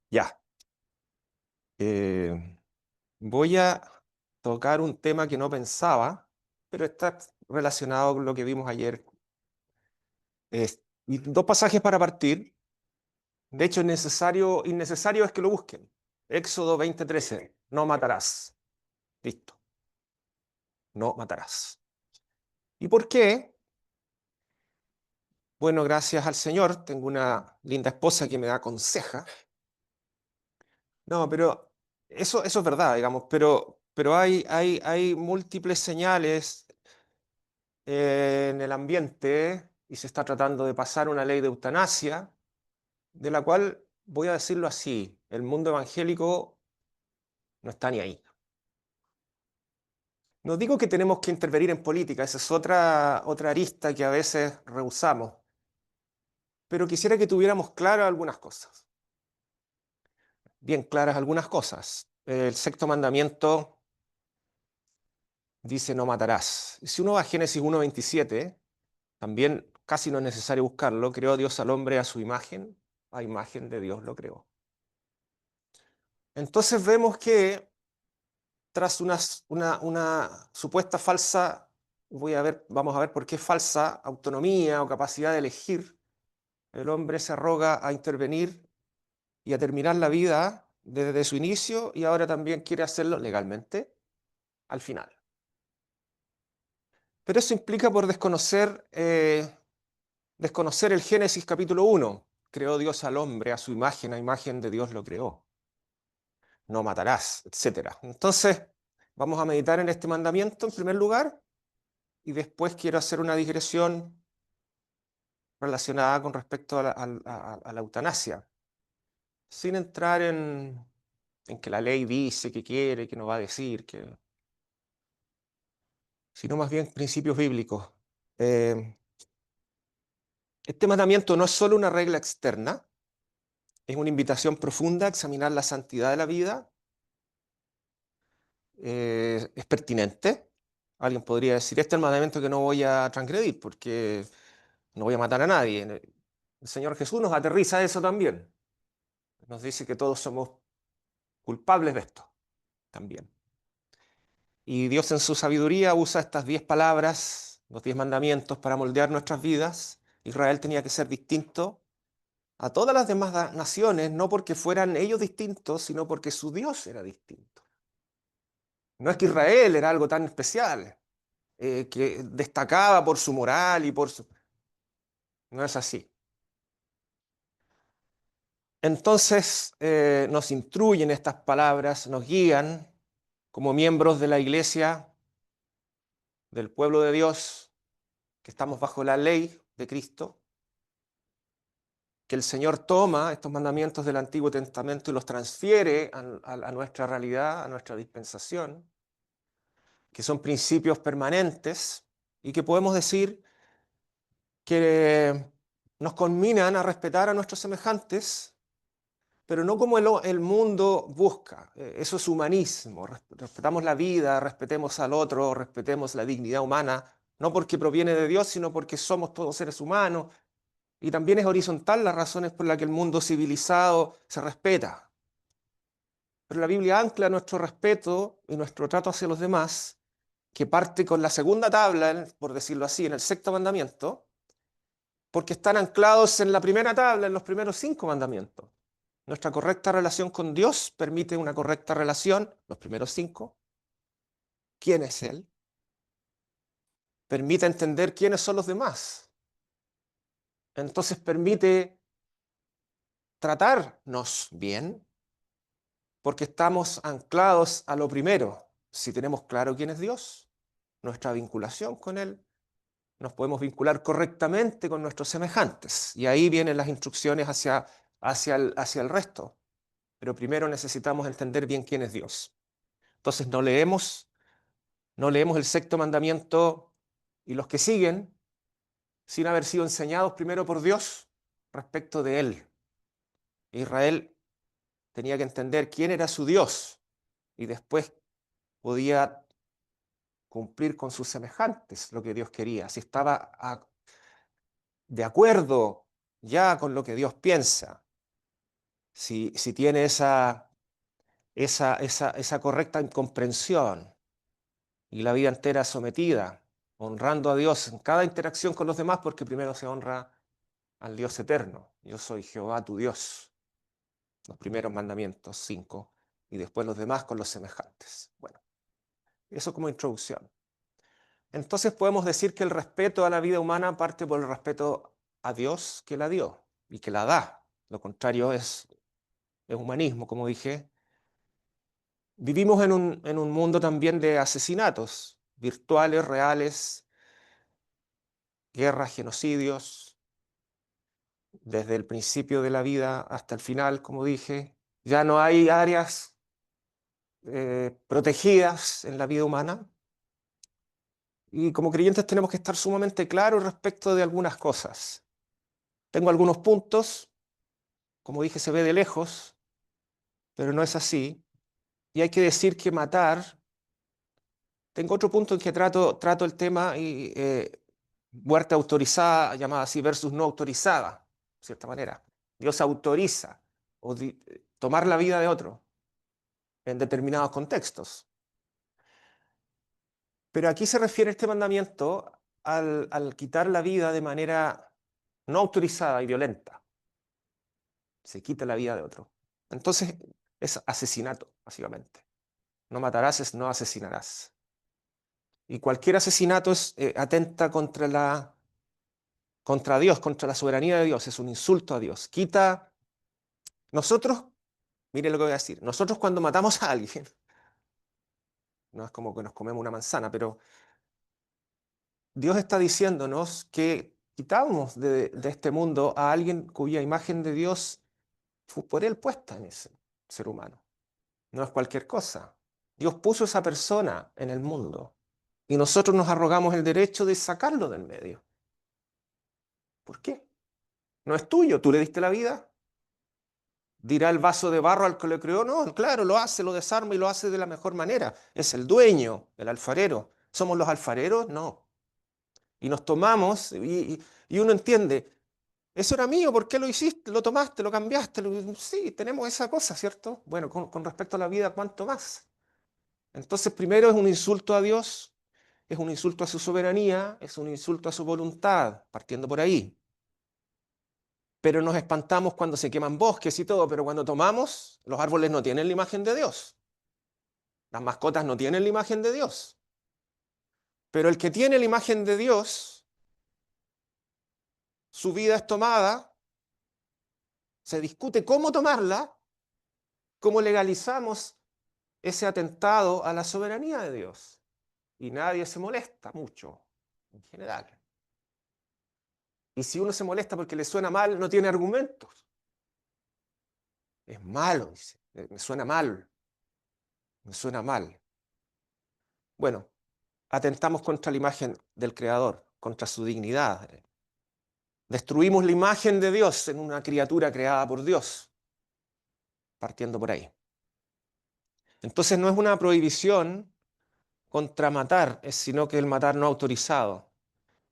Ya. Eh, Voy a tocar un tema que no pensaba, pero está relacionado con lo que vimos ayer. Y dos pasajes para partir. De hecho, innecesario es que lo busquen. Éxodo 20:13. No matarás. Listo. No matarás. ¿Y por qué? Bueno, gracias al Señor. Tengo una linda esposa que me da conseja. No, pero eso es verdad, digamos, pero hay múltiples señales en el ambiente y se está tratando de pasar una ley de eutanasia, de la cual, voy a decirlo así, el mundo evangélico no está ni ahí. No digo que tenemos que intervenir en política, esa es otra arista que a veces rehusamos, pero quisiera que tuviéramos claras algunas cosas, bien claras algunas cosas. El sexto mandamiento dice no matarás. Y si uno va a Génesis 1:27, también casi no es necesario buscarlo, creó Dios al hombre a imagen de Dios lo creó. Entonces vemos que tras una supuesta falsa, vamos a ver por qué falsa autonomía o capacidad de elegir, el hombre se arroga a intervenir y a terminar la vida desde su inicio y ahora también quiere hacerlo legalmente al final. Pero eso implica por desconocer el Génesis capítulo 1. Creó Dios al hombre a su imagen, a imagen de Dios lo creó. No matarás, etcétera. Entonces, vamos a meditar en este mandamiento en primer lugar y después quiero hacer una digresión relacionada con respecto a la eutanasia, sin entrar en que la ley dice que quiere, que no va a decir, sino más bien principios bíblicos. Eh, este mandamiento no es solo una regla externa, es una invitación profunda a examinar la santidad de la vida. Es pertinente. Alguien podría decir, este es el mandamiento que no voy a transgredir porque no voy a matar a nadie. El Señor Jesús nos aterriza eso también. Nos dice que todos somos culpables de esto también. Y Dios en su sabiduría usa estas 10 palabras, los 10 mandamientos para moldear nuestras vidas. Israel tenía que ser distinto a todas las demás naciones, no porque fueran ellos distintos, sino porque su Dios era distinto. No es que Israel era algo tan especial, que destacaba por su moral y por su... No es así. Entonces nos instruyen estas palabras, nos guían como miembros de la iglesia, del pueblo de Dios, que estamos bajo la ley de Cristo, que el Señor toma estos mandamientos del Antiguo Testamento y los transfiere a nuestra realidad, a nuestra dispensación, que son principios permanentes y que podemos decir que nos conminan a respetar a nuestros semejantes, pero no como el mundo busca. Eso es humanismo. Respetamos la vida, respetemos al otro, respetemos la dignidad humana, no porque proviene de Dios, sino porque somos todos seres humanos. Y también es horizontal las razones por las que el mundo civilizado se respeta. Pero la Biblia ancla nuestro respeto y nuestro trato hacia los demás, que parte con la segunda tabla, por decirlo así, en el sexto mandamiento, porque están anclados en la primera tabla, en los primeros 5 mandamientos. Nuestra correcta relación con Dios permite una correcta relación, los primeros 5. ¿Quién es Él? Permite entender quiénes son los demás. Entonces permite tratarnos bien, porque estamos anclados a lo primero. Si tenemos claro quién es Dios, nuestra vinculación con Él, nos podemos vincular correctamente con nuestros semejantes. Y ahí vienen las instrucciones hacia el resto. Pero primero necesitamos entender bien quién es Dios. Entonces no leemos el sexto mandamiento y los que siguen sin haber sido enseñados primero por Dios respecto de Él. Israel tenía que entender quién era su Dios y después podía cumplir con sus semejantes lo que Dios quería, si estaba de acuerdo ya con lo que Dios piensa. si tiene esa correcta comprensión y la vida entera sometida, honrando a Dios en cada interacción con los demás, porque primero se honra al Dios eterno. Yo soy Jehová tu Dios. Los primeros mandamientos, 5, y después los demás con los semejantes. Bueno, eso como introducción. Entonces podemos decir que el respeto a la vida humana parte por el respeto a Dios que la dio y que la da. Lo contrario es humanismo, como dije. Vivimos en un mundo también de asesinatos virtuales, reales, guerras, genocidios, desde el principio de la vida hasta el final, como dije. Ya no hay áreas protegidas en la vida humana. Y como creyentes tenemos que estar sumamente claros respecto de algunas cosas. Tengo algunos puntos, como dije, se ve de lejos, pero no es así. Y hay que decir que matar, tengo otro punto en que trato el tema y muerte autorizada, llamada así, versus no autorizada, de cierta manera. Dios autoriza tomar la vida de otro en determinados contextos. Pero aquí se refiere este mandamiento al quitar la vida de manera no autorizada y violenta. Se quita la vida de otro. Entonces es asesinato, básicamente. No matarás es no asesinarás. Y cualquier asesinato atenta contra Dios, contra la soberanía de Dios, es un insulto a Dios. Nosotros, mire lo que voy a decir, nosotros cuando matamos a alguien, no es como que nos comemos una manzana, pero Dios está diciéndonos que quitamos de este mundo a alguien cuya imagen de Dios fue por Él puesta en ese ser humano. No es cualquier cosa. Dios puso a esa persona en el mundo y nosotros nos arrogamos el derecho de sacarlo del medio. ¿Por qué? No es tuyo, tú le diste la vida. Dirá el vaso de barro al que lo creó. No, claro, lo hace, lo desarma y lo hace de la mejor manera. Es el dueño, el alfarero. ¿Somos los alfareros? No. Y nos tomamos y uno entiende, eso era mío, ¿por qué lo hiciste? Lo tomaste, lo cambiaste. Sí, tenemos esa cosa, ¿cierto? Bueno, con respecto a la vida, ¿cuánto más? Entonces, primero es un insulto a Dios, es un insulto a su soberanía, es un insulto a su voluntad, partiendo por ahí. Pero nos espantamos cuando se queman bosques y todo, pero cuando tomamos, los árboles no tienen la imagen de Dios. Las mascotas no tienen la imagen de Dios. Pero el que tiene la imagen de Dios, su vida es tomada, se discute cómo tomarla, cómo legalizamos ese atentado a la soberanía de Dios. Y nadie se molesta mucho, en general. Y si uno se molesta porque le suena mal, no tiene argumentos. Es malo, dice. Me suena mal. Me suena mal. Bueno, atentamos contra la imagen del Creador, contra su dignidad. Destruimos la imagen de Dios en una criatura creada por Dios, partiendo por ahí. Entonces no es una prohibición contra matar, sino que el matar no autorizado.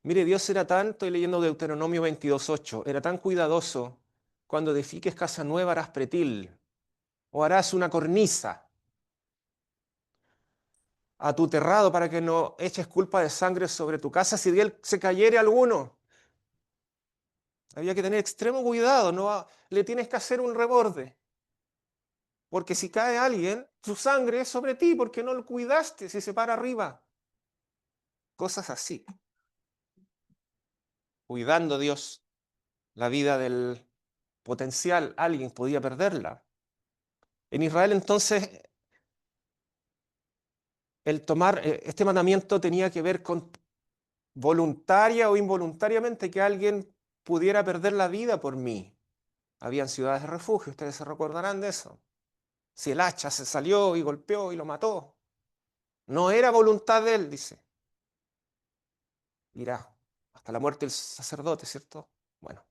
Mire, Dios era tan, estoy leyendo Deuteronomio 22:8, era tan cuidadoso, cuando edifiques casa nueva harás pretil, o harás una cornisa a tu terrado para que no eches culpa de sangre sobre tu casa si de él se cayere alguno. Había que tener extremo cuidado, no le tienes que hacer un reborde. Porque si cae alguien, su sangre es sobre ti porque no lo cuidaste si se para arriba. Cosas así. Cuidando Dios la vida del potencial, alguien podía perderla. En Israel entonces el tomar este mandamiento tenía que ver con voluntaria o involuntariamente que alguien pudiera perder la vida por mí. Habían ciudades de refugio, ustedes se recordarán de eso. Si el hacha se salió y golpeó y lo mató, no era voluntad de él, dice. Irá hasta la muerte del sacerdote, ¿cierto? Bueno,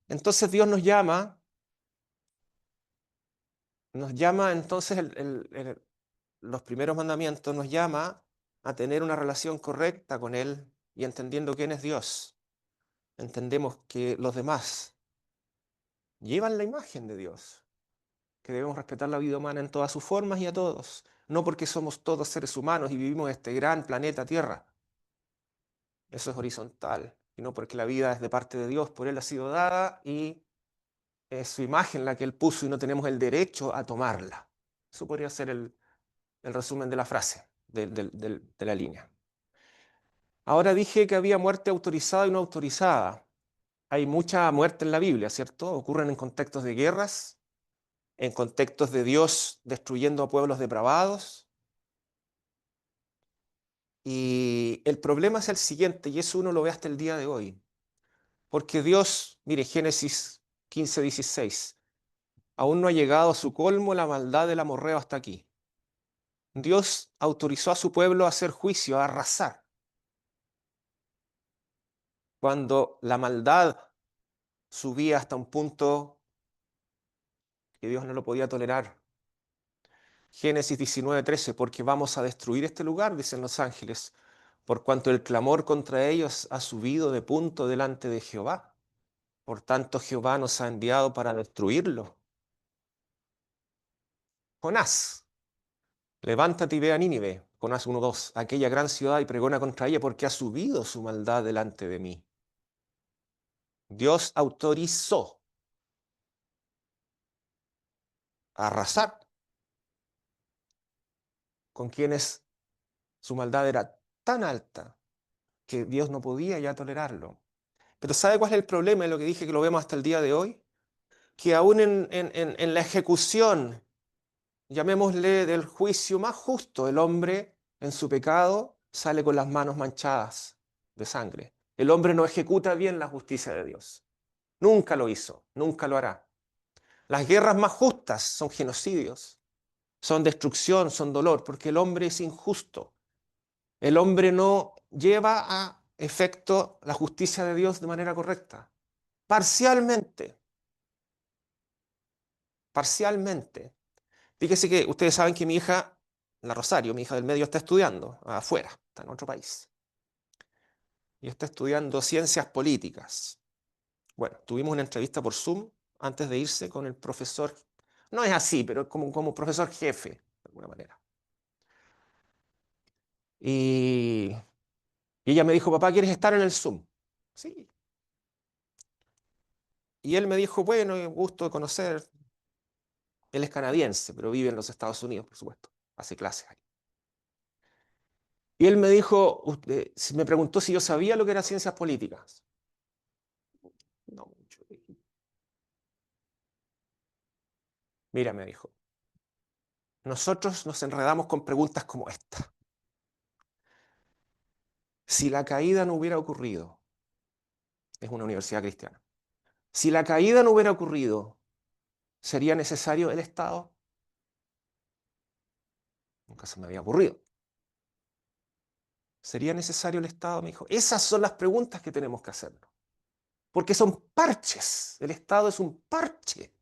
entonces Dios nos llama entonces los primeros mandamientos, nos llama a tener una relación correcta con Él y entendiendo quién es Dios. Entendemos que los demás llevan la imagen de Dios, que debemos respetar la vida humana en todas sus formas y a todos, no porque somos todos seres humanos y vivimos en este gran planeta Tierra. Eso es horizontal, sino porque la vida es de parte de Dios, por Él ha sido dada y es su imagen la que Él puso y no tenemos el derecho a tomarla. Eso podría ser el resumen de la frase, de la línea. Ahora dije que había muerte autorizada y no autorizada. Hay mucha muerte en la Biblia, ¿cierto? Ocurren en contextos de guerras, en contextos de Dios destruyendo a pueblos depravados. Y el problema es el siguiente, y eso uno lo ve hasta el día de hoy. Porque Dios, mire, Génesis 15:16, aún no ha llegado a su colmo la maldad del amorreo hasta aquí. Dios autorizó a su pueblo a hacer juicio, a arrasar. Cuando la maldad subía hasta un punto que Dios no lo podía tolerar. Génesis 19:13, porque vamos a destruir este lugar, dicen los ángeles, por cuanto el clamor contra ellos ha subido de punto delante de Jehová. Por tanto, Jehová nos ha enviado para destruirlo. Jonás, levántate y ve a Nínive, Jonás 1:2, aquella gran ciudad y pregona contra ella porque ha subido su maldad delante de mí. Dios autorizó a arrasar con quienes su maldad era tan alta que Dios no podía ya tolerarlo. Pero ¿sabe cuál es el problema de lo que dije que lo vemos hasta el día de hoy? Que aún en la ejecución, llamémosle del juicio más justo, el hombre en su pecado sale con las manos manchadas de sangre. El hombre no ejecuta bien la justicia de Dios. Nunca lo hizo, nunca lo hará. Las guerras más justas son genocidios, son destrucción, son dolor, porque el hombre es injusto. El hombre no lleva a efecto la justicia de Dios de manera correcta. Parcialmente, parcialmente. Fíjese que ustedes saben que mi hija, la Rosario, mi hija del medio, está estudiando afuera, está en otro país. Y está estudiando ciencias políticas. Bueno, tuvimos una entrevista por Zoom antes de irse con el profesor. No es así, pero es como profesor jefe, de alguna manera. Y, y ella me dijo, papá, ¿quieres estar en el Zoom? Sí. Y él me dijo, bueno, gusto de conocer. Él es canadiense, pero vive en los Estados Unidos, por supuesto. Hace clases ahí. Y él me dijo, me preguntó si yo sabía lo que eran ciencias políticas. No mucho. Mira, me dijo, nosotros nos enredamos con preguntas como esta. Si la caída no hubiera ocurrido, es una universidad cristiana, si la caída no hubiera ocurrido, ¿sería necesario el Estado? Nunca se me había ocurrido. ¿Sería necesario el Estado? Me dijo. Esas son las preguntas que tenemos que hacernos. Porque son parches. El Estado es un parche.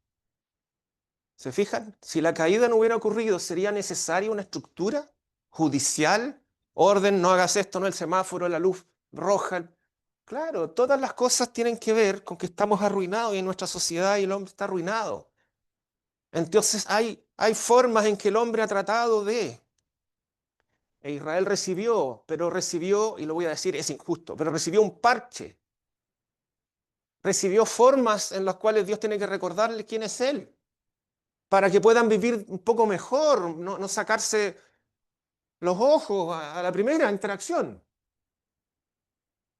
¿Se fijan? Si la caída no hubiera ocurrido, ¿sería necesaria una estructura judicial? Orden, no hagas esto, no el semáforo, la luz roja. Claro, todas las cosas tienen que ver con que estamos arruinados y en nuestra sociedad y el hombre está arruinado. Entonces hay formas en que el hombre ha tratado de. E Israel recibió, pero recibió, y lo voy a decir, es injusto, pero recibió un parche. Recibió formas en las cuales Dios tiene que recordarle quién es Él, para que puedan vivir un poco mejor, no sacarse los ojos a la primera interacción,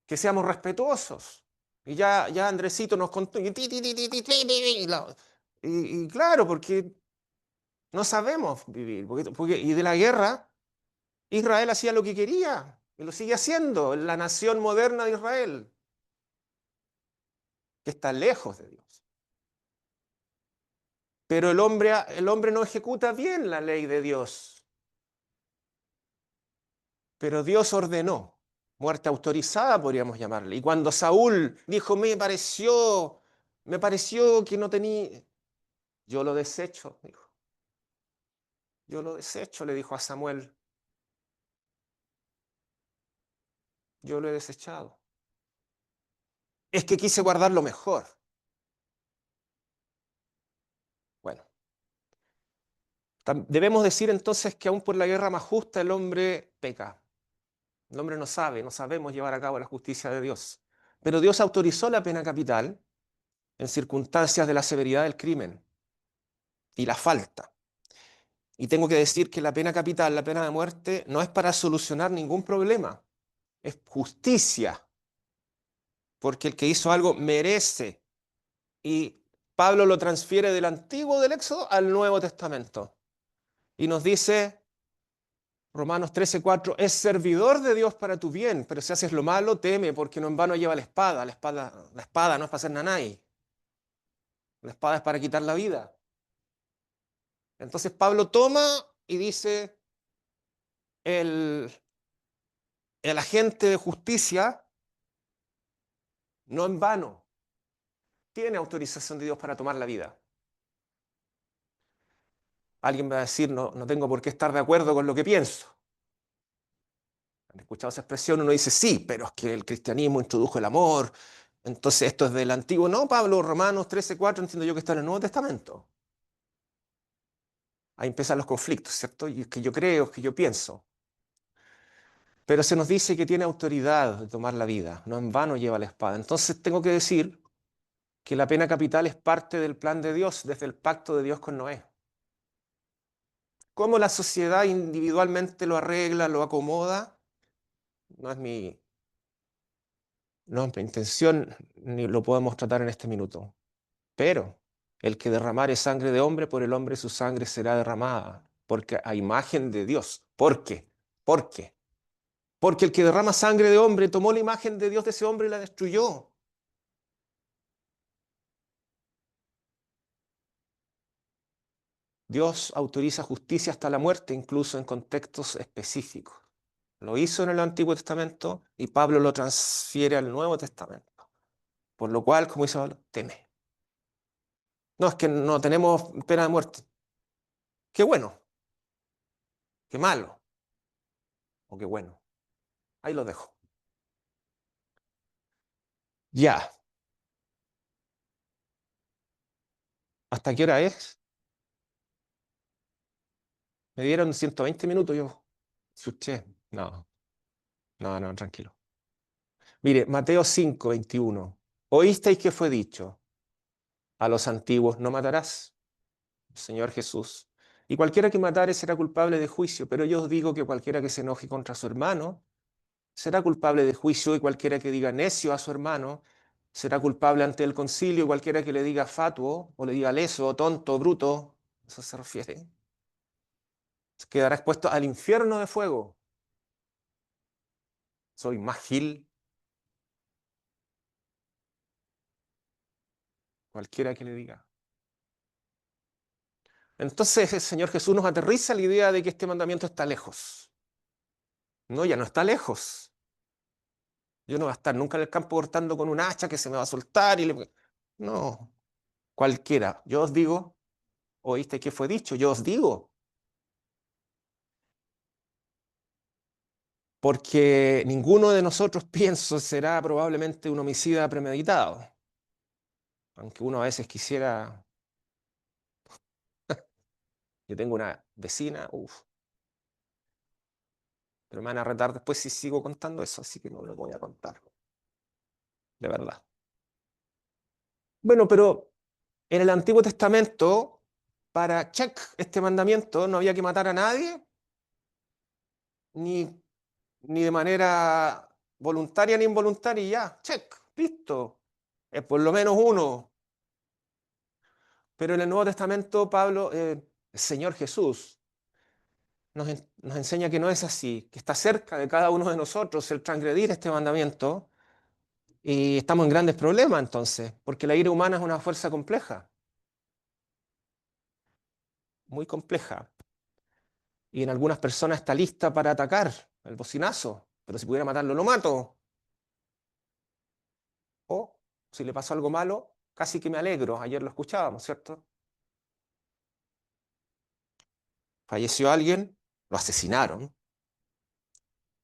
que seamos respetuosos. Y ya Andresito nos contó, y claro, porque no sabemos vivir, y de la guerra, Israel hacía lo que quería, y lo sigue haciendo, la nación moderna de Israel, que está lejos de Dios. Pero el hombre no ejecuta bien la ley de Dios. Pero Dios ordenó, muerte autorizada podríamos llamarle. Y cuando Saúl dijo, me pareció que no tenía, yo lo desecho, dijo. Yo lo desecho, le dijo a Samuel, yo lo he desechado. Es que quise guardar lo mejor. Debemos decir entonces que aún por la guerra más justa el hombre peca. El hombre no sabe, no sabemos llevar a cabo la justicia de Dios. Pero Dios autorizó la pena capital en circunstancias de la severidad del crimen y la falta. Y tengo que decir que la pena capital, la pena de muerte, no es para solucionar ningún problema, es justicia, porque el que hizo algo merece. Y Pablo lo transfiere del Antiguo, del Éxodo, al Nuevo Testamento. Y nos dice, Romanos 13:4, es servidor de Dios para tu bien, pero si haces lo malo, teme, porque no en vano lleva la espada. La espada no es para hacer nanay. La espada es para quitar la vida. Entonces Pablo toma y dice, el, el agente de justicia, no en vano, tiene autorización de Dios para tomar la vida. Alguien va a decir, no, no tengo por qué estar de acuerdo con lo que pienso. ¿Han escuchado esa expresión? Uno dice, sí, pero es que el cristianismo introdujo el amor, entonces esto es del antiguo. No, Pablo, Romanos 13:4, entiendo yo que está en el Nuevo Testamento. Ahí empiezan los conflictos, ¿cierto? Y es que yo creo, es que yo pienso. Pero se nos dice que tiene autoridad de tomar la vida, no en vano lleva la espada. Entonces tengo que decir que la pena capital es parte del plan de Dios, desde el pacto de Dios con Noé. Cómo la sociedad individualmente lo arregla, lo acomoda, no es mi intención, ni lo podemos tratar en este minuto. Pero el que derramare sangre de hombre, por el hombre su sangre será derramada, porque a imagen de Dios. ¿Por qué? ¿Por qué? Porque el que derrama sangre de hombre tomó la imagen de Dios de ese hombre y la destruyó. Dios autoriza justicia hasta la muerte, incluso en contextos específicos. Lo hizo en el Antiguo Testamento y Pablo lo transfiere al Nuevo Testamento. Por lo cual, como dice Pablo, teme. No, es que no tenemos pena de muerte. Qué bueno, qué malo o qué bueno. Ahí lo dejo. Ya. ¿Hasta qué hora es? Me dieron 120 minutos, yo asusté. No, no, no, tranquilo. Mire, Mateo 5:21. Oísteis que fue dicho a los antiguos, no matarás, Señor Jesús. Y cualquiera que matare será culpable de juicio, pero yo os digo que cualquiera que se enoje contra su hermano será culpable de juicio, y cualquiera que diga necio a su hermano será culpable ante el concilio, y cualquiera que le diga fatuo o le diga leso, tonto, bruto, eso se refiere, quedará expuesto al infierno de fuego. Soy más gil, cualquiera que le diga. Entonces el Señor Jesús nos aterriza la idea de que este mandamiento está lejos. No, ya no está lejos. Yo no voy a estar nunca en el campo cortando con un hacha que se me va a soltar y le... No, cualquiera. Yo os digo, ¿oíste qué fue dicho? Yo os digo, porque ninguno de nosotros, pienso, será probablemente un homicida premeditado. Aunque uno a veces quisiera... Yo tengo una vecina, uff, pero me van a retar después si sigo contando eso, así que no lo voy a contar, de verdad. Bueno, pero en el Antiguo Testamento, para check este mandamiento, no había que matar a nadie, ni, ni de manera voluntaria ni involuntaria, y ya, check, listo. Es por lo menos uno. Pero en el Nuevo Testamento, Pablo, el Señor Jesús, nos enseña que no es así, que está cerca de cada uno de nosotros el transgredir este mandamiento, y estamos en grandes problemas entonces, porque la ira humana es una fuerza compleja, muy compleja. Y en algunas personas está lista para atacar el bocinazo, pero si pudiera matarlo, lo mato. O si le pasó algo malo, casi que me alegro. Ayer lo escuchábamos, ¿cierto? Falleció alguien, lo asesinaron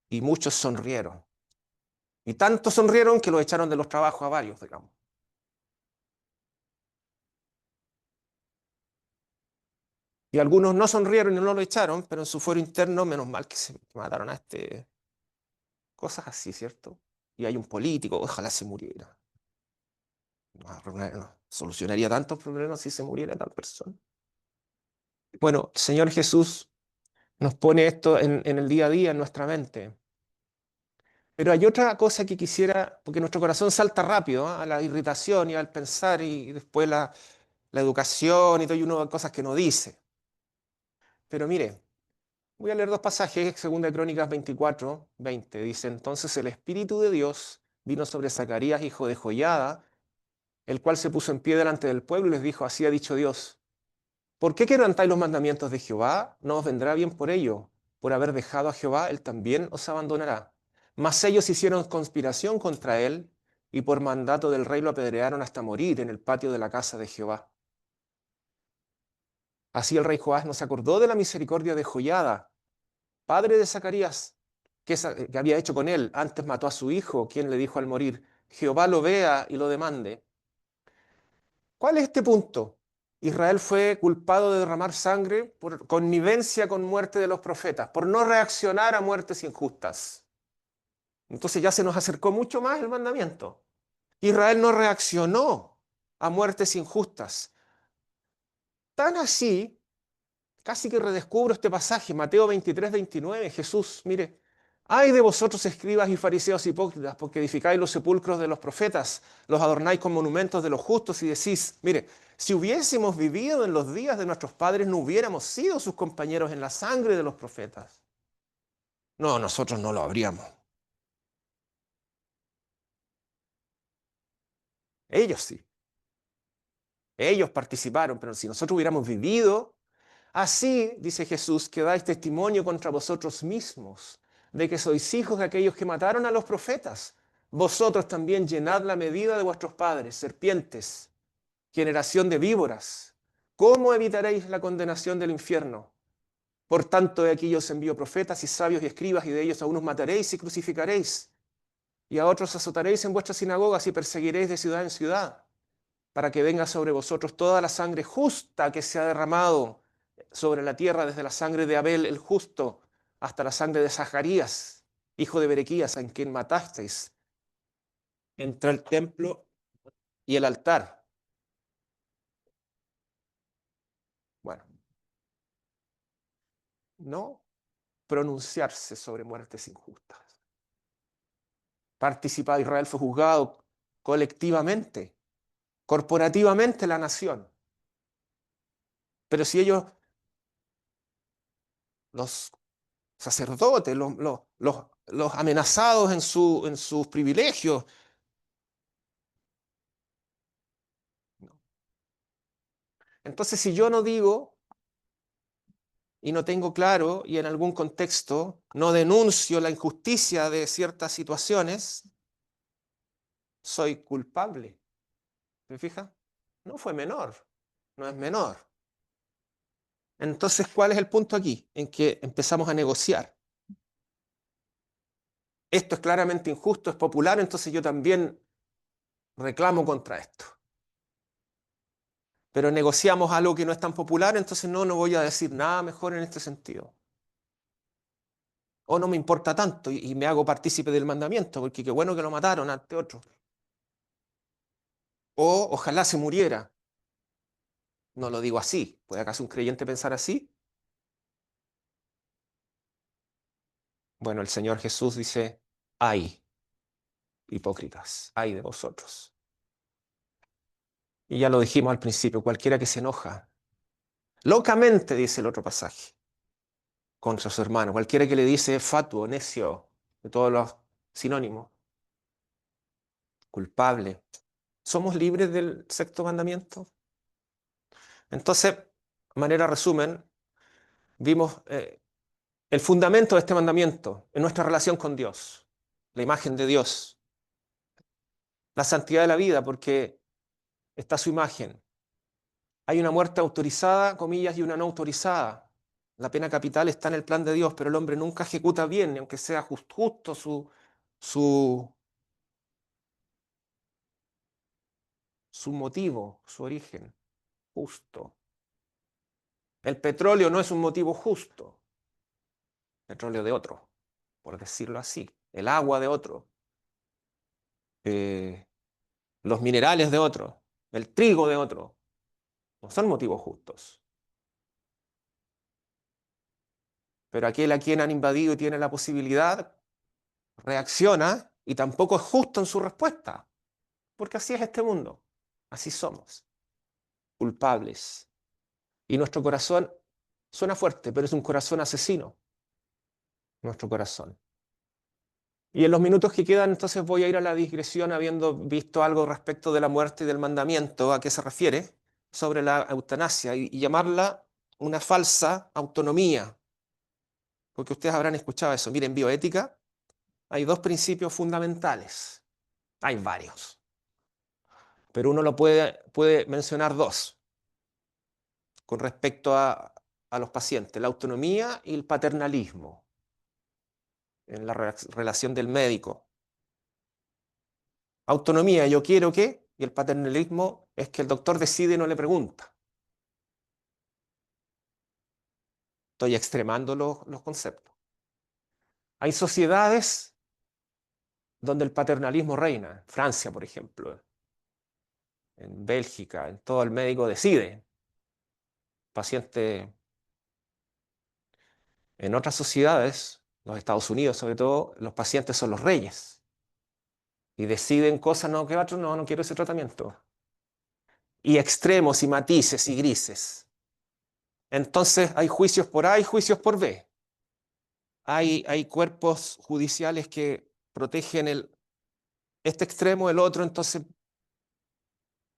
y muchos sonrieron. Y tanto sonrieron que lo echaron de los trabajos a varios, digamos. Y algunos no sonrieron y no lo echaron, pero en su fuero interno, menos mal que se mataron a este. Cosas así, ¿cierto? Y hay un político, ojalá se muriera. No, solucionaría tantos problemas si se muriera tal persona. Bueno, el Señor Jesús nos pone esto en el día a día, en nuestra mente. Pero hay otra cosa que quisiera, porque nuestro corazón salta rápido, ¿ah? A la irritación y al pensar y después la educación y todo, y uno de cosas que no dice. Pero mire, voy a leer dos pasajes, 2 Crónicas 24, 20. Dice, entonces el Espíritu de Dios vino sobre Zacarías, hijo de Joiada, el cual se puso en pie delante del pueblo y les dijo, así ha dicho Dios, ¿por qué quebrantáis los mandamientos de Jehová? No os vendrá bien por ello. Por haber dejado a Jehová, él también os abandonará. Mas ellos hicieron conspiración contra él y por mandato del rey lo apedrearon hasta morir en el patio de la casa de Jehová. Así el rey Joás no se acordó de la misericordia de Joiada, padre de Zacarías, que había hecho con él. Antes mató a su hijo, quien le dijo al morir, Jehová lo vea y lo demande. ¿Cuál es este punto? Israel fue culpado de derramar sangre por connivencia con muerte de los profetas, por no reaccionar a muertes injustas. Entonces ya se nos acercó mucho más el mandamiento. Israel no reaccionó a muertes injustas. Tan así, casi que redescubro este pasaje, Mateo 23, 29, Jesús, mire, ay de vosotros escribas y fariseos hipócritas, porque edificáis los sepulcros de los profetas, los adornáis con monumentos de los justos y decís, mire, si hubiésemos vivido en los días de nuestros padres, no hubiéramos sido sus compañeros en la sangre de los profetas. No, nosotros no lo habríamos. Ellos sí, ellos participaron, pero si nosotros hubiéramos vivido así, dice Jesús, que dais testimonio contra vosotros mismos, de que sois hijos de aquellos que mataron a los profetas. Vosotros también llenad la medida de vuestros padres, serpientes, generación de víboras. ¿Cómo evitaréis la condenación del infierno? Por tanto, de aquí yo os envío profetas y sabios y escribas, y de ellos a unos mataréis y crucificaréis, y a otros azotaréis en vuestras sinagogas y perseguiréis de ciudad en ciudad para que venga sobre vosotros toda la sangre justa que se ha derramado sobre la tierra, desde la sangre de Abel el justo hasta la sangre de Zacarías, hijo de Berequías, en quien matasteis entre el templo y el altar. Bueno, no pronunciarse sobre muertes injustas. Participado, Israel fue juzgado colectivamente, corporativamente la nación. Pero si ellos, los sacerdotes, los amenazados en sus privilegios, no. Entonces, si yo no digo y no tengo claro y en algún contexto no denuncio la injusticia de ciertas situaciones, soy culpable. ¿Me fija? No fue menor, no es menor. Entonces, ¿cuál es el punto aquí? En que empezamos a negociar. Esto es claramente injusto, es popular, entonces yo también reclamo contra esto. Pero negociamos algo que no es tan popular, entonces no voy a decir nada mejor en este sentido. O no me importa tanto y me hago partícipe del mandamiento, porque qué bueno que lo mataron ante otro. O ojalá se muriera. No lo digo así. ¿Puede acaso un creyente pensar así? Bueno, el Señor Jesús dice, ay, hipócritas, ay de vosotros. Y ya lo dijimos al principio, cualquiera que se enoja, locamente, dice el otro pasaje, contra su hermano, cualquiera que le dice fatuo, necio, de todos los sinónimos, culpable. ¿Somos libres del sexto mandamiento? Entonces, de manera resumen, vimos el fundamento de este mandamiento en nuestra relación con Dios, la imagen de Dios, la santidad de la vida, porque está su imagen. Hay una muerte autorizada, comillas, y una no autorizada. La pena capital está en el plan de Dios, pero el hombre nunca ejecuta bien, aunque sea justo su, su motivo, su origen, justo. El petróleo no es un motivo justo. Petróleo de otro, por decirlo así. El agua de otro. Eh, los minerales de otro. El trigo de otro. No son motivos justos. Pero aquel a quien han invadido y tiene la posibilidad, reacciona y tampoco es justo en su respuesta. Porque así es este mundo. Así somos. Culpables. Y nuestro corazón suena fuerte, pero es un corazón asesino. Nuestro corazón. Y en los minutos que quedan, entonces voy a ir a la digresión habiendo visto algo respecto de la muerte y del mandamiento, a qué se refiere, sobre la eutanasia y llamarla una falsa autonomía. Porque ustedes habrán escuchado eso. Miren, en bioética hay dos principios fundamentales. Hay varios, pero uno lo puede mencionar dos con respecto a los pacientes, la autonomía y el paternalismo en la relación del médico. Autonomía, yo quiero que, y el paternalismo es que el doctor decide y no le pregunta. Estoy extremando los conceptos. Hay sociedades donde el paternalismo reina, Francia, por ejemplo, en Bélgica, en todo el médico decide. Paciente en otras sociedades, los Estados Unidos sobre todo, los pacientes son los reyes y deciden cosas, no, que otro no, no quiero ese tratamiento. Y extremos y matices y grises. Entonces hay juicios por A y juicios por B. Hay cuerpos judiciales que protegen este extremo, el otro, entonces,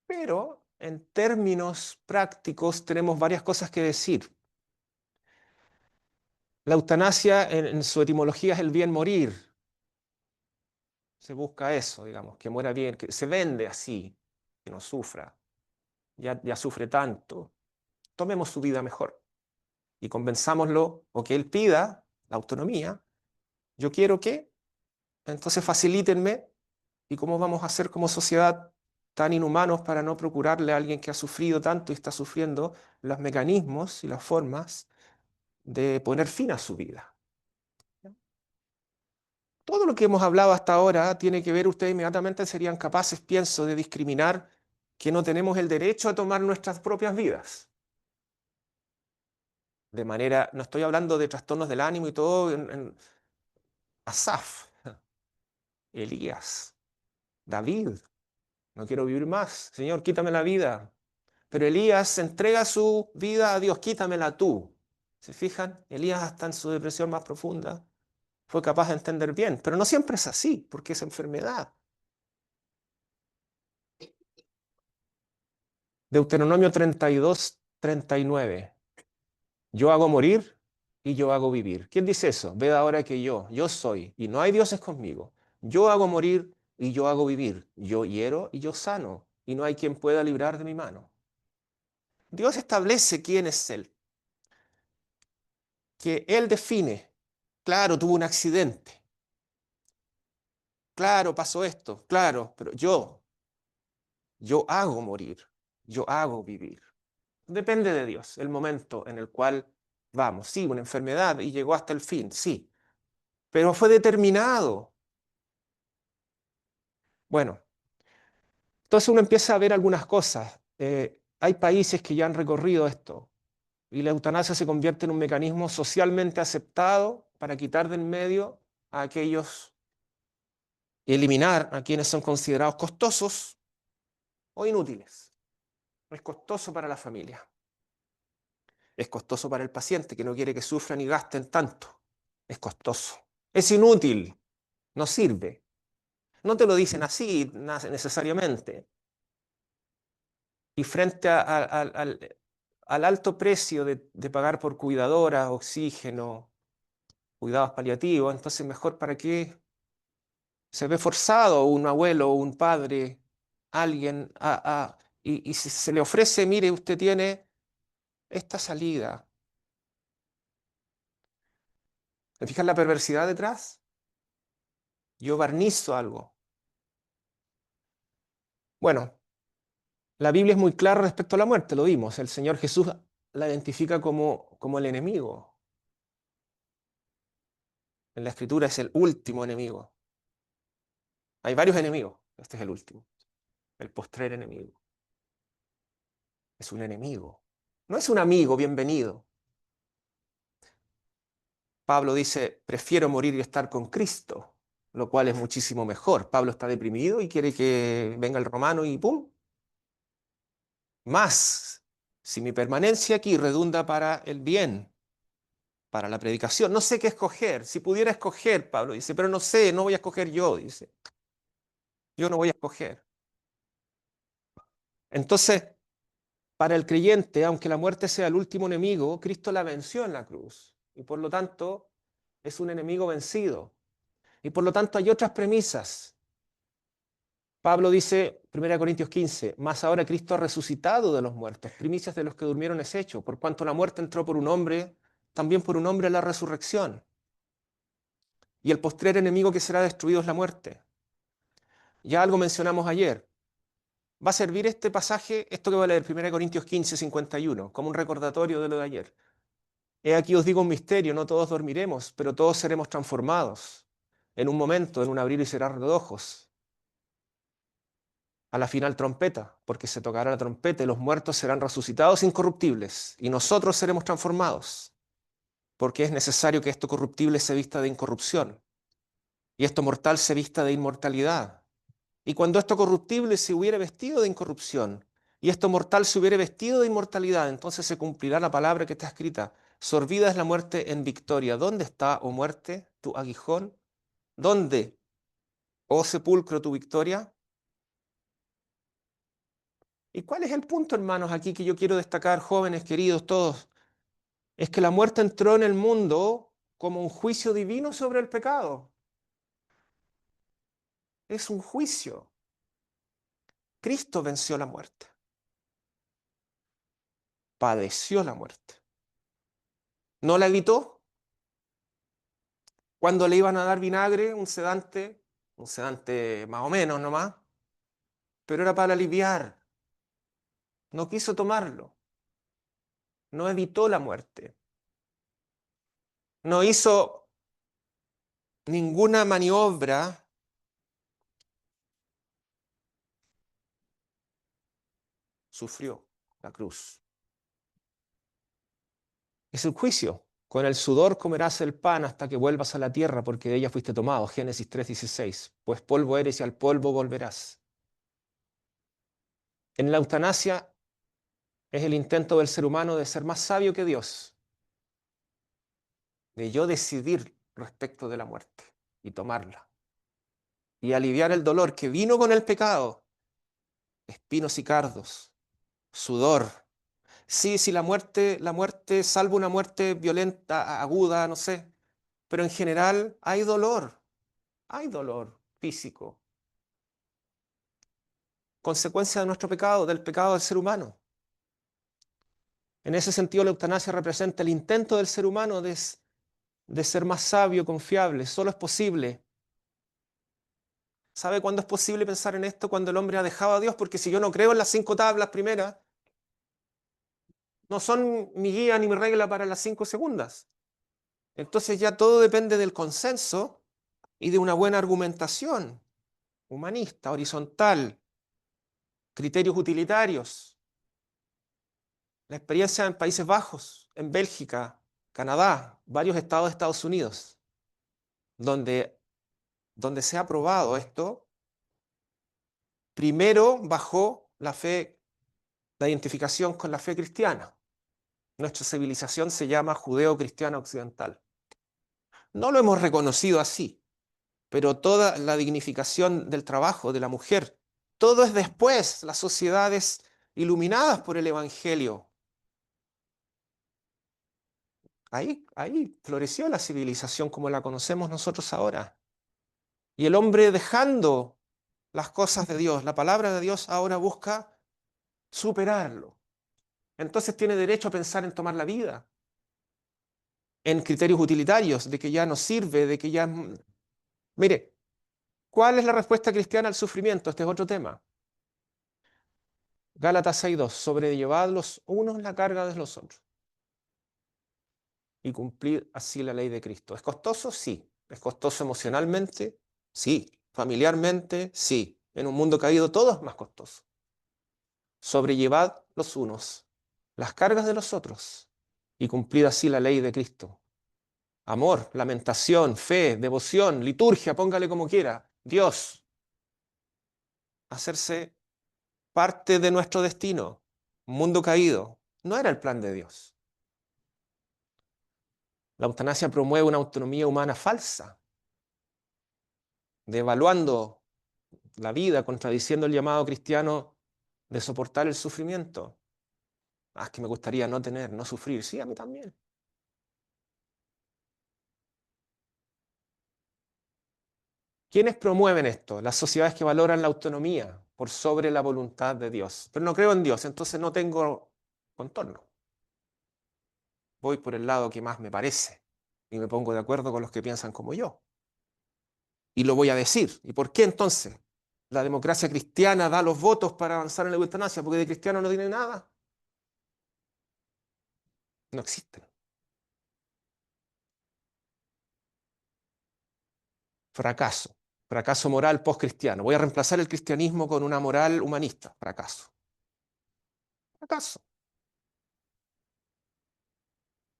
pero en términos prácticos tenemos varias cosas que decir. La eutanasia en su etimología es el bien morir. Se busca eso, digamos, que muera bien, que se vende así, que no sufra. Ya sufre tanto. Tomemos su vida mejor y convenzámoslo o que él pida la autonomía. Yo quiero que, entonces facilítenme. ¿Y cómo vamos a hacer como sociedad tan inhumanos para no procurarle a alguien que ha sufrido tanto y está sufriendo los mecanismos y las formas de poner fin a su vida? Todo lo que hemos hablado hasta ahora tiene que ver, ustedes inmediatamente serían capaces, pienso, de discriminar que no tenemos el derecho a tomar nuestras propias vidas. De manera, no estoy hablando de trastornos del ánimo y todo, Asaf, Elías, David, no quiero vivir más, Señor, quítame la vida. Pero Elías entrega su vida a Dios, quítamela tú. ¿Se fijan? Elías hasta en su depresión más profunda fue capaz de entender bien, pero no siempre es así, porque es enfermedad. Deuteronomio 32, 39. Yo hago morir y yo hago vivir. ¿Quién dice eso? Ved ahora que yo soy, y no hay dioses conmigo. Yo hago morir y yo hago vivir. Yo hiero y yo sano, y no hay quien pueda librar de mi mano. Dios establece quién es Él, que Él define. Claro, tuvo un accidente. Claro, pasó esto. Claro, pero yo hago morir. Yo hago vivir. Depende de Dios, el momento en el cual vamos. Sí, una enfermedad y llegó hasta el fin, sí, pero fue determinado. Bueno, entonces uno empieza a ver algunas cosas. Hay países que ya han recorrido esto y la eutanasia se convierte en un mecanismo socialmente aceptado para quitar del medio a aquellos y eliminar a quienes son considerados costosos o inútiles. Es costoso para la familia, es costoso para el paciente que no quiere que sufran y gasten tanto, es costoso, es inútil, no sirve. No te lo dicen así necesariamente. Y frente al alto precio de pagar por cuidadoras, oxígeno, cuidados paliativos, entonces mejor para qué se ve forzado un abuelo o un padre, alguien, y si se le ofrece, mire, usted tiene esta salida. ¿Me fijas la perversidad detrás? Yo barnizo algo. Bueno, la Biblia es muy clara respecto a la muerte, lo vimos. El Señor Jesús la identifica como el enemigo. En la Escritura es el último enemigo. Hay varios enemigos, este es el último, el postrer enemigo. Es un enemigo. No es un amigo, bienvenido. Pablo dice, prefiero morir y estar con Cristo, lo cual es muchísimo mejor. Pablo está deprimido y quiere que venga el romano y ¡pum! Más, si mi permanencia aquí redunda para el bien, para la predicación, no sé qué escoger. Si pudiera escoger, Pablo dice, pero no sé, no voy a escoger yo, dice. Yo no voy a escoger. Entonces, para el creyente, aunque la muerte sea el último enemigo, Cristo la venció en la cruz. Y por lo tanto, es un enemigo vencido. Y por lo tanto, hay otras premisas. Pablo dice, 1 Corintios 15, mas ahora Cristo ha resucitado de los muertos, primicias de los que durmieron es hecho, por cuanto la muerte entró por un hombre, también por un hombre la resurrección. Y el postrer enemigo que será destruido es la muerte. Ya algo mencionamos ayer. Va a servir este pasaje, esto que voy a leer, 1 Corintios 15, 51, como un recordatorio de lo de ayer. He aquí os digo un misterio, no todos dormiremos, pero todos seremos transformados en un momento, en un abrir y cerrar de ojos. A la final trompeta, porque se tocará la trompeta y los muertos serán resucitados incorruptibles y nosotros seremos transformados, porque es necesario que esto corruptible se vista de incorrupción y esto mortal se vista de inmortalidad. Y cuando esto corruptible se hubiere vestido de incorrupción y esto mortal se hubiere vestido de inmortalidad, entonces se cumplirá la palabra que está escrita. Sorbida es la muerte en victoria. ¿Dónde está, oh muerte, tu aguijón? ¿Dónde, oh sepulcro, tu victoria? ¿Y cuál es el punto, hermanos, aquí que yo quiero destacar, jóvenes, queridos, todos? Es que la muerte entró en el mundo como un juicio divino sobre el pecado. Es un juicio. Cristo venció la muerte, padeció la muerte. ¿No la evitó? Cuando le iban a dar vinagre, un sedante más o menos nomás, pero era para aliviar. No quiso tomarlo, no evitó la muerte, no hizo ninguna maniobra, sufrió la cruz. Es el juicio. Con el sudor comerás el pan hasta que vuelvas a la tierra, porque de ella fuiste tomado. Génesis 3:16. Pues polvo eres y al polvo volverás. En la eutanasia es el intento del ser humano de ser más sabio que Dios, de yo decidir respecto de la muerte y tomarla y aliviar el dolor que vino con el pecado, espinos y cardos, sudor. Sí, sí, la muerte, salvo una muerte violenta, aguda, no sé, pero en general hay dolor físico, consecuencia de nuestro pecado, del pecado del ser humano. En ese sentido, la eutanasia representa el intento del ser humano de ser más sabio, confiable. Solo es posible. ¿Sabe cuándo es posible pensar en esto? Cuando el hombre ha dejado a Dios, porque si yo no creo en las 5 tablas primeras, no son mi guía ni mi regla para las 5 segundas. Entonces ya todo depende del consenso y de una buena argumentación humanista, horizontal, criterios utilitarios. La experiencia en Países Bajos, en Bélgica, Canadá, varios estados de Estados Unidos, donde, donde se ha probado esto, primero bajó la fe, la identificación con la fe cristiana. Nuestra civilización se llama judeo-cristiana occidental. No lo hemos reconocido así, pero toda la dignificación del trabajo de la mujer, todo es después, las sociedades iluminadas por el Evangelio. Ahí floreció la civilización como la conocemos nosotros ahora. Y el hombre dejando las cosas de Dios, la palabra de Dios ahora busca superarlo. Entonces tiene derecho a pensar en tomar la vida, en criterios utilitarios, de que ya no sirve, de que ya... Mire, ¿cuál es la respuesta cristiana al sufrimiento? Este es otro tema. Gálatas 6:2, sobrellevad los unos la carga de los otros y cumplid así la ley de Cristo. ¿Es costoso? Sí. ¿Es costoso emocionalmente? Sí. ¿Familiarmente? Sí. En un mundo caído todo es más costoso. Sobrellevad los unos las cargas de los otros y cumplid así la ley de Cristo. Amor, lamentación, fe, devoción, liturgia, póngale como quiera. Dios, hacerse parte de nuestro destino. Un mundo caído. No era el plan de Dios. La eutanasia promueve una autonomía humana falsa, devaluando la vida, contradiciendo el llamado cristiano de soportar el sufrimiento. Ah, es que me gustaría no tener, no sufrir. Sí, a mí también. ¿Quiénes promueven esto? Las sociedades que valoran la autonomía por sobre la voluntad de Dios. Pero no creo en Dios, entonces no tengo contorno. Voy por el lado que más me parece y me pongo de acuerdo con los que piensan como yo. Y lo voy a decir. ¿Y por qué entonces? La democracia cristiana da los votos para avanzar en la eutanasia, porque de cristiano no tiene nada. No existen. Fracaso. Fracaso moral postcristiano. Voy a reemplazar el cristianismo con una moral humanista. Fracaso. Fracaso.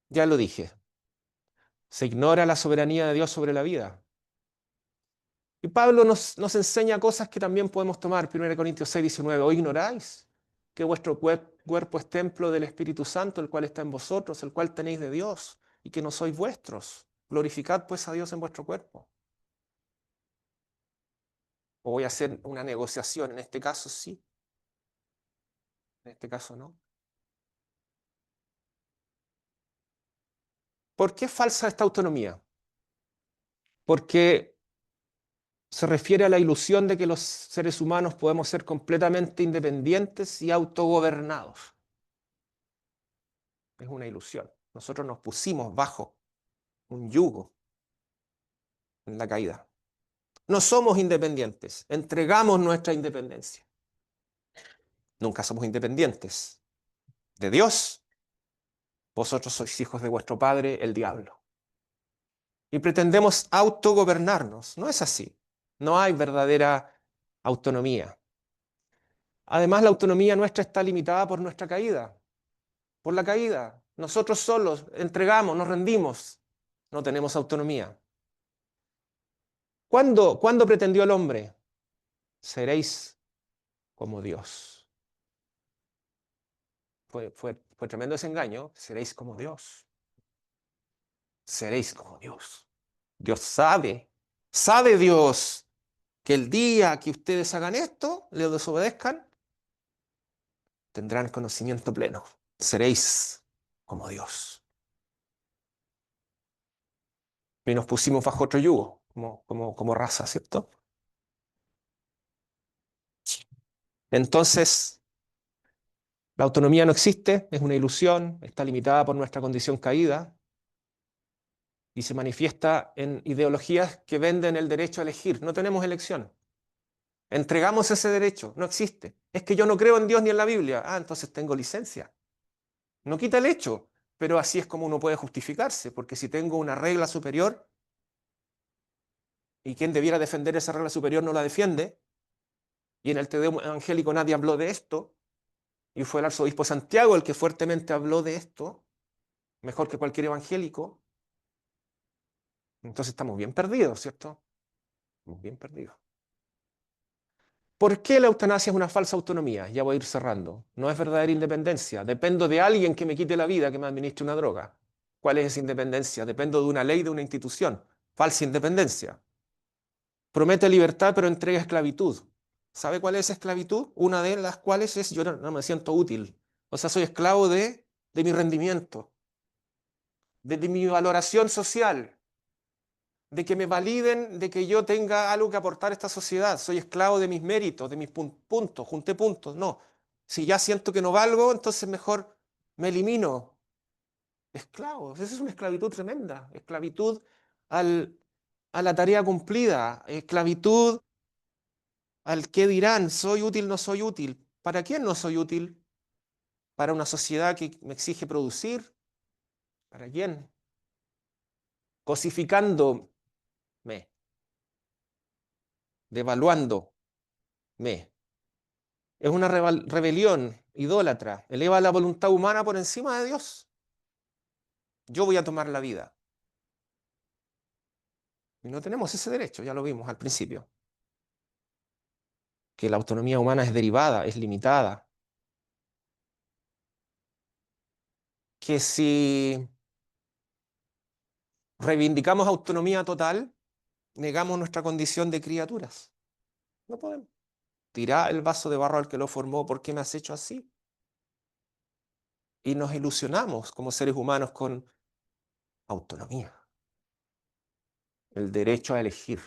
Ya lo dije. Se ignora la soberanía de Dios sobre la vida. Y Pablo nos enseña cosas que también podemos tomar. 1 Corintios 6:19. ¿O ignoráis que vuestro cuerpo es templo del Espíritu Santo, el cual está en vosotros, el cual tenéis de Dios, y que no sois vuestros? Glorificad pues a Dios en vuestro cuerpo. O voy a hacer una negociación. En este caso sí, en este caso no. ¿Por qué es falsa esta autonomía? Porque se refiere a la ilusión de que los seres humanos podemos ser completamente independientes y autogobernados. Es una ilusión. Nosotros nos pusimos bajo un yugo en la caída. No somos independientes, entregamos nuestra independencia. Nunca somos independientes de Dios. Vosotros sois hijos de vuestro padre, el diablo. Y pretendemos autogobernarnos. No es así. No hay verdadera autonomía. Además, la autonomía nuestra está limitada por nuestra caída, por la caída. Nosotros solos entregamos, nos rendimos. No tenemos autonomía. ¿Cuándo pretendió el hombre? Seréis como Dios. Fue tremendo ese engaño. Seréis como Dios. Seréis como Dios. Dios sabe Dios que el día que ustedes hagan esto, le desobedezcan, tendrán conocimiento pleno. Seréis como Dios. Y nos pusimos bajo otro yugo, como raza, ¿cierto? Entonces, la autonomía no existe, es una ilusión, está limitada por nuestra condición caída y se manifiesta en ideologías que venden el derecho a elegir. No tenemos elección. Entregamos ese derecho, no existe. Es que yo no creo en Dios ni en la Biblia. Ah, entonces tengo licencia. No quita el hecho, pero así es como uno puede justificarse, porque si tengo una regla superior y quien debiera defender esa regla superior no la defiende, y en el Tedeum evangélico nadie habló de esto, y fue el arzobispo Santiago el que fuertemente habló de esto, mejor que cualquier evangélico, entonces estamos bien perdidos, ¿cierto? Estamos bien perdidos. ¿Por qué la eutanasia es una falsa autonomía? Ya voy a ir cerrando. No es verdadera independencia. Dependo de alguien que me quite la vida, que me administre una droga. ¿Cuál es esa independencia? Dependo de una ley, de una institución. Falsa independencia. Promete libertad, pero entrega esclavitud. ¿Sabe cuál es esclavitud? Una de las cuales es yo no me siento útil. O sea, soy esclavo de mi rendimiento, de mi valoración social, de que me validen, de que yo tenga algo que aportar a esta sociedad. Soy esclavo de mis méritos, de mis puntos, junté puntos. No, si ya siento que no valgo, entonces mejor me elimino. Esclavo, esa es una esclavitud tremenda. Esclavitud al, a la tarea cumplida, esclavitud al qué dirán, soy útil, no soy útil. ¿Para quién no soy útil? ¿Para una sociedad que me exige producir? ¿Para quién? Cosificándome, devaluándome. Es una rebelión idólatra. Eleva la voluntad humana por encima de Dios. Yo voy a tomar la vida. Y no tenemos ese derecho, ya lo vimos al principio. Que la autonomía humana es derivada, es limitada. Que si reivindicamos autonomía total, negamos nuestra condición de criaturas. No podemos. Tirá el vaso de barro al que lo formó, ¿por qué me has hecho así? Y nos ilusionamos como seres humanos con autonomía, el derecho a elegir,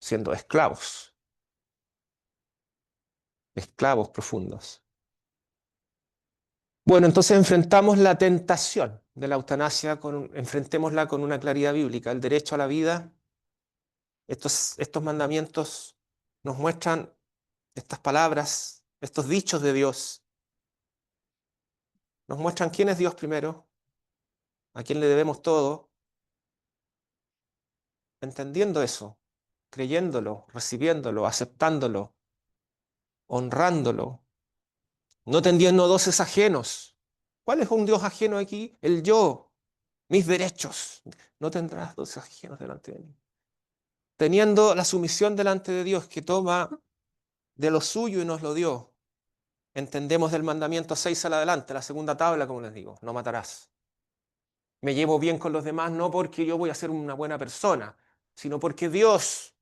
siendo esclavos profundos. Bueno, entonces enfrentamos la tentación de la eutanasia, enfrentémosla con una claridad bíblica. El derecho a la vida, estos mandamientos nos muestran estas palabras, estos dichos de Dios, nos muestran quién es Dios primero, a quién le debemos todo, entendiendo eso, creyéndolo, recibiéndolo, aceptándolo, honrándolo, no tendiendo dioses ajenos. ¿Cuál es un Dios ajeno aquí? El yo, mis derechos. No tendrás dioses ajenos delante de mí. Teniendo la sumisión delante de Dios que toma de lo suyo y nos lo dio. Entendemos del mandamiento 6 al adelante, la segunda tabla, como les digo, no matarás. Me llevo bien con los demás no porque yo voy a ser una buena persona, sino porque Dios,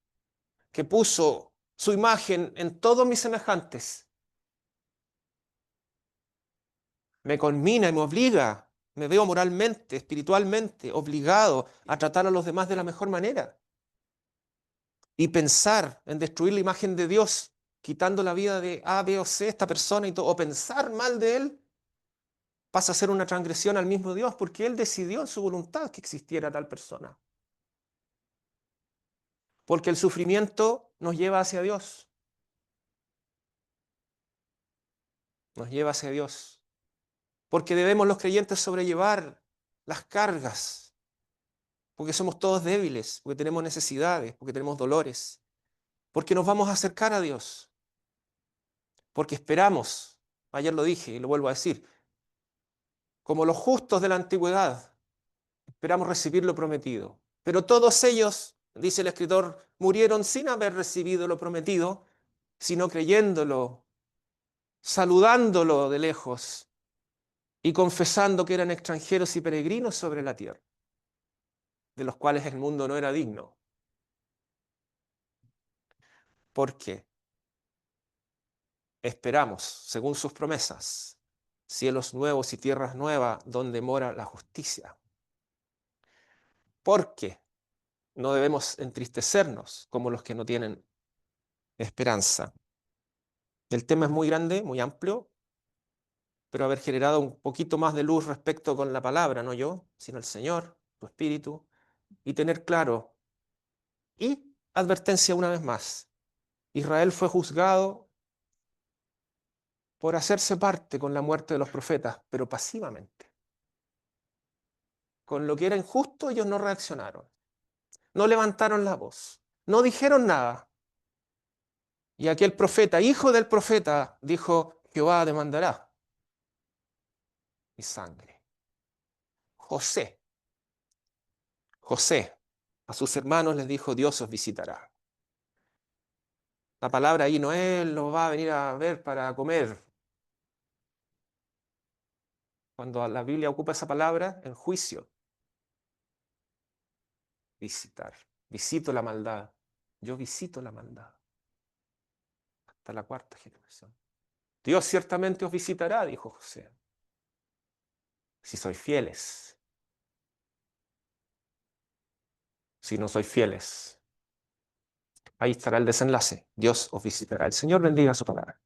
que puso su imagen en todos mis semejantes, me conmina y me obliga, me veo moralmente, espiritualmente, obligado a tratar a los demás de la mejor manera. Y pensar en destruir la imagen de Dios, quitando la vida de A, B o C, esta persona, y todo, o pensar mal de Él, pasa a ser una transgresión al mismo Dios, porque Él decidió en su voluntad que existiera tal persona. Porque el sufrimiento nos lleva hacia Dios. Nos lleva hacia Dios. Porque debemos los creyentes sobrellevar las cargas, porque somos todos débiles, porque tenemos necesidades, porque tenemos dolores, porque nos vamos a acercar a Dios, porque esperamos, ayer lo dije y lo vuelvo a decir, como los justos de la antigüedad, esperamos recibir lo prometido. Pero todos ellos, dice el escritor, murieron sin haber recibido lo prometido, sino creyéndolo, saludándolo de lejos y confesando que eran extranjeros y peregrinos sobre la tierra, de los cuales el mundo no era digno. ¿Por qué? Esperamos, según sus promesas, cielos nuevos y tierras nuevas donde mora la justicia. Porque no debemos entristecernos como los que no tienen esperanza. El tema es muy grande, muy amplio, pero haber generado un poquito más de luz respecto con la palabra, no yo, sino el Señor, tu Espíritu, y tener claro. Y advertencia una vez más, Israel fue juzgado por hacerse parte con la muerte de los profetas, pero pasivamente. Con lo que era injusto, ellos no reaccionaron, no levantaron la voz, no dijeron nada. Y aquel profeta, hijo del profeta, dijo, Jehová demandará mi sangre. José, José, a sus hermanos les dijo, Dios os visitará. La palabra ahí no es, Él los va a venir a ver para comer. Cuando la Biblia ocupa esa palabra, en juicio, visitar. Visito la maldad. Yo visito la maldad. Hasta la cuarta generación. Dios ciertamente os visitará, dijo José, si sois fieles. Si no sois fieles, ahí estará el desenlace. Dios os visitará. El Señor bendiga su palabra.